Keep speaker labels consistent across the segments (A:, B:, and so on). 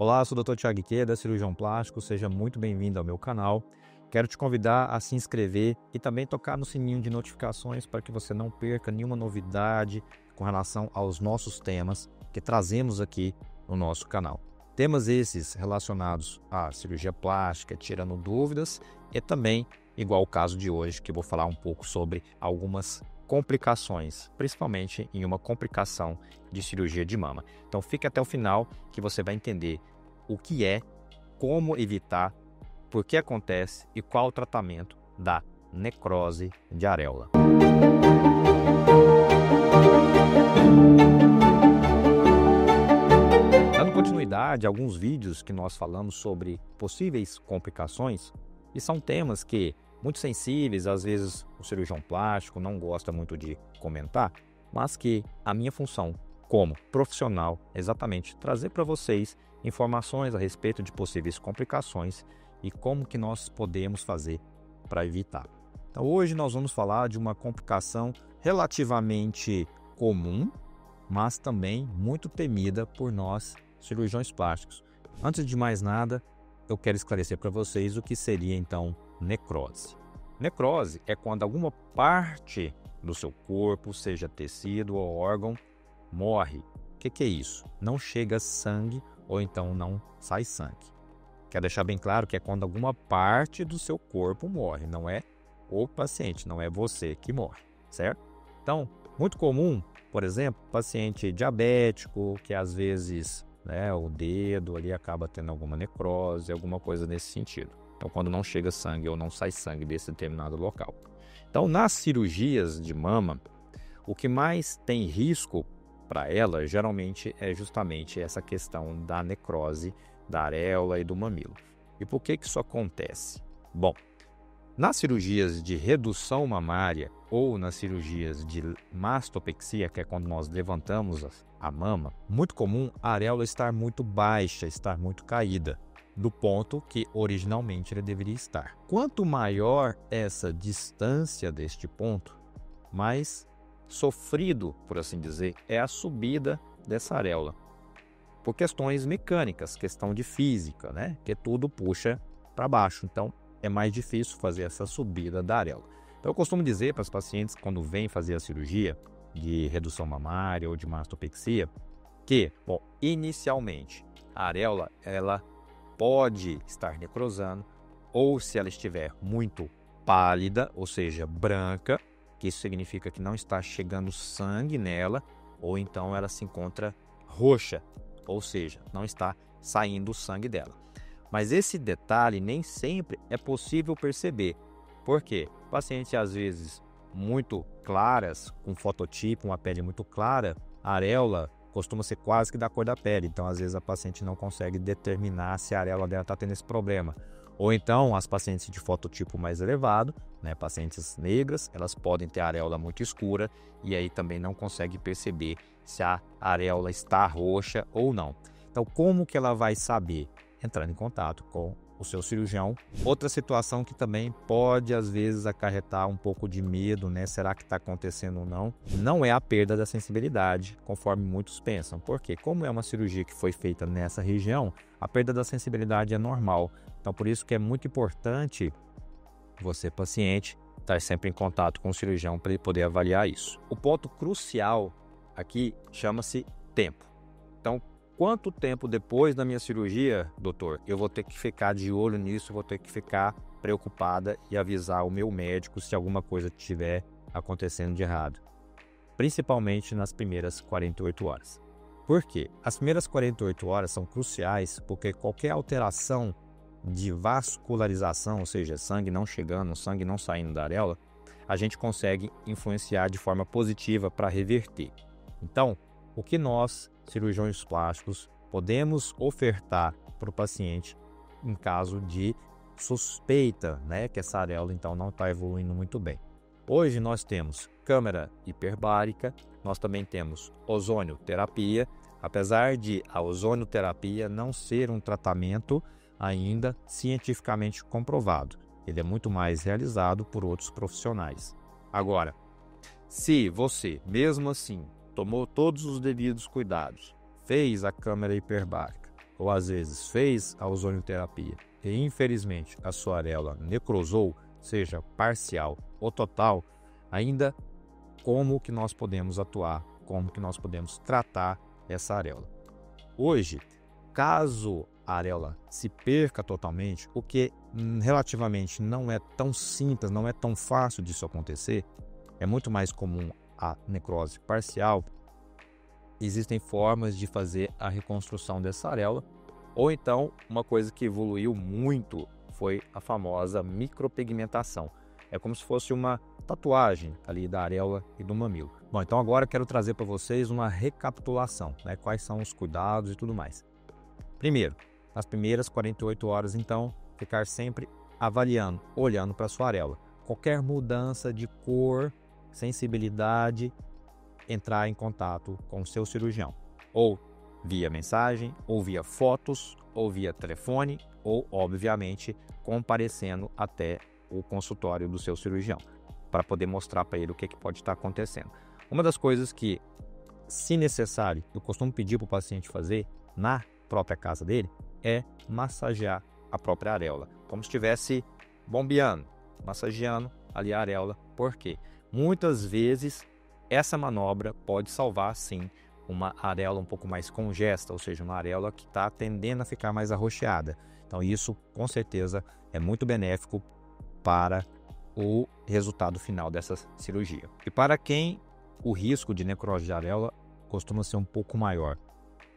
A: Olá, sou o Dr. Thiago Ikeda, cirurgião plástico, seja muito bem-vindo ao meu canal. Quero te convidar a se inscrever e também tocar no sininho de notificações para que você não perca nenhuma novidade com relação aos nossos temas que trazemos aqui no nosso canal. Temas esses relacionados à cirurgia plástica, tirando dúvidas, e também, igual o caso de hoje, que eu vou falar um pouco sobre algumas complicações, principalmente em uma complicação de cirurgia de mama. Então fique até o final que você vai entender o que é, como evitar, por que acontece e qual o tratamento da necrose de areola. Dando continuidade a alguns vídeos que nós falamos sobre possíveis complicações, e são temas que muito sensíveis, às vezes o cirurgião plástico não gosta muito de comentar, mas que a minha função como profissional é exatamente trazer para vocês informações a respeito de possíveis complicações e como que nós podemos fazer para evitar. Então hoje nós vamos falar de uma complicação relativamente comum, mas também muito temida por nós cirurgiões plásticos. Antes de mais nada, eu quero esclarecer para vocês o que seria então necrose. Necrose é quando alguma parte do seu corpo, seja tecido ou órgão, morre. O que é isso? Não chega sangue ou então não sai sangue. Quero deixar bem claro que é quando alguma parte do seu corpo morre, não é o paciente, não é você que morre, certo? Então, muito comum, por exemplo, paciente diabético, que às vezes o dedo ali acaba tendo alguma necrose, alguma coisa nesse sentido. Então, quando não chega sangue ou não sai sangue desse determinado local. Então, nas cirurgias de mama, o que mais tem risco para ela, geralmente, é justamente essa questão da necrose da areola e do mamilo. E por que isso acontece? Bom, nas cirurgias de redução mamária ou nas cirurgias de mastopexia, que é quando nós levantamos a mama, muito comum a areola estar muito baixa, estar muito caída, do ponto que originalmente ele deveria estar. Quanto maior essa distância deste ponto, mais sofrido, por assim dizer, é a subida dessa areola. Por questões mecânicas, questão de física, que tudo puxa para baixo. Então, é mais difícil fazer essa subida da areola. Então, eu costumo dizer para os pacientes, quando vêm fazer a cirurgia de redução mamária ou de mastopexia, que, inicialmente, a areola, ela pode estar necrosando, ou se ela estiver muito pálida, ou seja, branca, que isso significa que não está chegando sangue nela, ou então ela se encontra roxa, ou seja, não está saindo o sangue dela. Mas esse detalhe nem sempre é possível perceber. Por quê? Pacientes às vezes muito claras, com fototipo, uma pele muito clara, a areola costuma ser quase que da cor da pele, então às vezes a paciente não consegue determinar se a areola dela está tendo esse problema. Ou então as pacientes de fototipo mais elevado, pacientes negras, elas podem ter a areola muito escura e aí também não consegue perceber se a areola está roxa ou não. Então como que ela vai saber? Entrando em contato com o seu cirurgião. Outra situação que também pode às vezes acarretar um pouco de medo, será que está acontecendo ou não? Não é a perda da sensibilidade, conforme muitos pensam, porque como é uma cirurgia que foi feita nessa região, a perda da sensibilidade é normal. Então por isso que é muito importante você, paciente, estar sempre em contato com o cirurgião para ele poder avaliar isso. O ponto crucial aqui chama-se tempo. Então, quanto tempo depois da minha cirurgia, doutor, eu vou ter que ficar de olho nisso, vou ter que ficar preocupada e avisar o meu médico se alguma coisa estiver acontecendo de errado? Principalmente nas primeiras 48 horas. Por quê? As primeiras 48 horas são cruciais porque qualquer alteração de vascularização, ou seja, sangue não chegando, sangue não saindo da areola, a gente consegue influenciar de forma positiva para reverter. Então, o que nós, cirurgiões plásticos, podemos ofertar para o paciente em caso de suspeita, que essa areola então não está evoluindo muito bem. Hoje nós temos câmara hiperbárica, nós também temos ozonioterapia, apesar de a ozonioterapia não ser um tratamento ainda cientificamente comprovado. Ele é muito mais realizado por outros profissionais. Agora, se você, mesmo assim, tomou todos os devidos cuidados, fez a câmara hiperbárica, ou às vezes fez a ozonioterapia e infelizmente a sua areola necrosou, seja parcial ou total, ainda como que nós podemos atuar, como que nós podemos tratar essa areola. Hoje, caso a areola se perca totalmente, o que relativamente não é tão simples, não é tão fácil disso acontecer, é muito mais comum a necrose parcial, existem formas de fazer a reconstrução dessa areola, ou então uma coisa que evoluiu muito foi a famosa micropigmentação. É como se fosse uma tatuagem ali da areola e do mamilo. Bom, então agora eu quero trazer para vocês uma recapitulação, né? Quais são os cuidados e tudo mais. Primeiro, nas primeiras 48 horas, então, ficar sempre avaliando, olhando para a sua areola. Qualquer mudança de cor, sensibilidade, entrar em contato com o seu cirurgião. Ou via mensagem, ou via fotos, ou via telefone, ou, obviamente, comparecendo até o consultório do seu cirurgião, para poder mostrar para ele o que pode estar acontecendo. Uma das coisas que, se necessário, eu costumo pedir para o paciente fazer na própria casa dele, é massagear a própria areola, como se estivesse bombeando, massageando ali a areola. Por quê? Muitas vezes essa manobra pode salvar, sim, uma areola um pouco mais congesta, ou seja, uma areola que está tendendo a ficar mais arroxeada. Então isso, com certeza, é muito benéfico para o resultado final dessa cirurgia. E para quem o risco de necrose de areola costuma ser um pouco maior,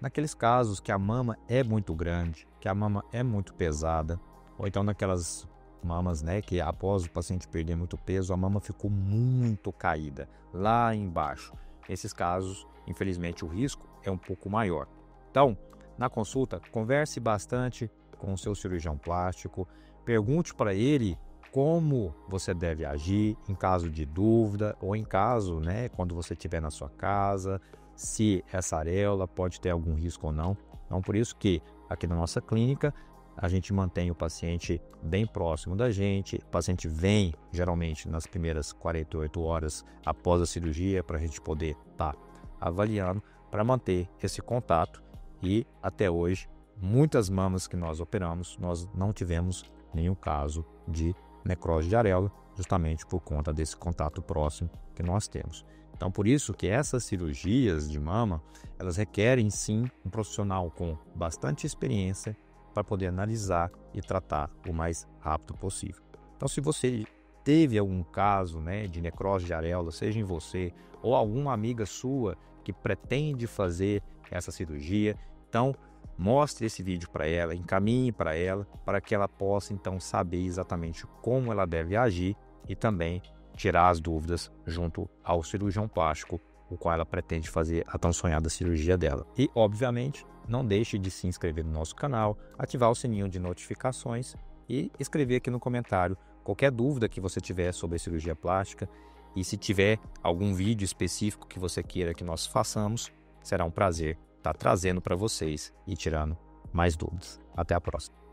A: naqueles casos que a mama é muito grande, que a mama é muito pesada, ou então naquelas mamas, né, que após o paciente perder muito peso, a mama ficou muito caída lá embaixo. Nesses casos, infelizmente, o risco é um pouco maior. Então, na consulta, converse bastante com o seu cirurgião plástico, pergunte para ele como você deve agir em caso de dúvida ou em caso, né, quando você estiver na sua casa, se essa areola pode ter algum risco ou não. Então, por isso que aqui na nossa clínica a gente mantém o paciente bem próximo da gente. O paciente vem geralmente nas primeiras 48 horas após a cirurgia para a gente poder estar avaliando, para manter esse contato. E até hoje, muitas mamas que nós operamos, nós não tivemos nenhum caso de necrose de areola, justamente por conta desse contato próximo que nós temos. Então, por isso que essas cirurgias de mama, elas requerem sim um profissional com bastante experiência para poder analisar e tratar o mais rápido possível. Então, se você teve algum caso, né, de necrose de areola, seja em você ou alguma amiga sua que pretende fazer essa cirurgia, então mostre esse vídeo para ela, encaminhe para ela, para que ela possa então saber exatamente como ela deve agir e também tirar as dúvidas junto ao cirurgião plástico, o qual ela pretende fazer a tão sonhada cirurgia dela. E, obviamente, não deixe de se inscrever no nosso canal, ativar o sininho de notificações e escrever aqui no comentário qualquer dúvida que você tiver sobre a cirurgia plástica. E se tiver algum vídeo específico que você queira que nós façamos, será um prazer estar trazendo para vocês e tirando mais dúvidas. Até a próxima.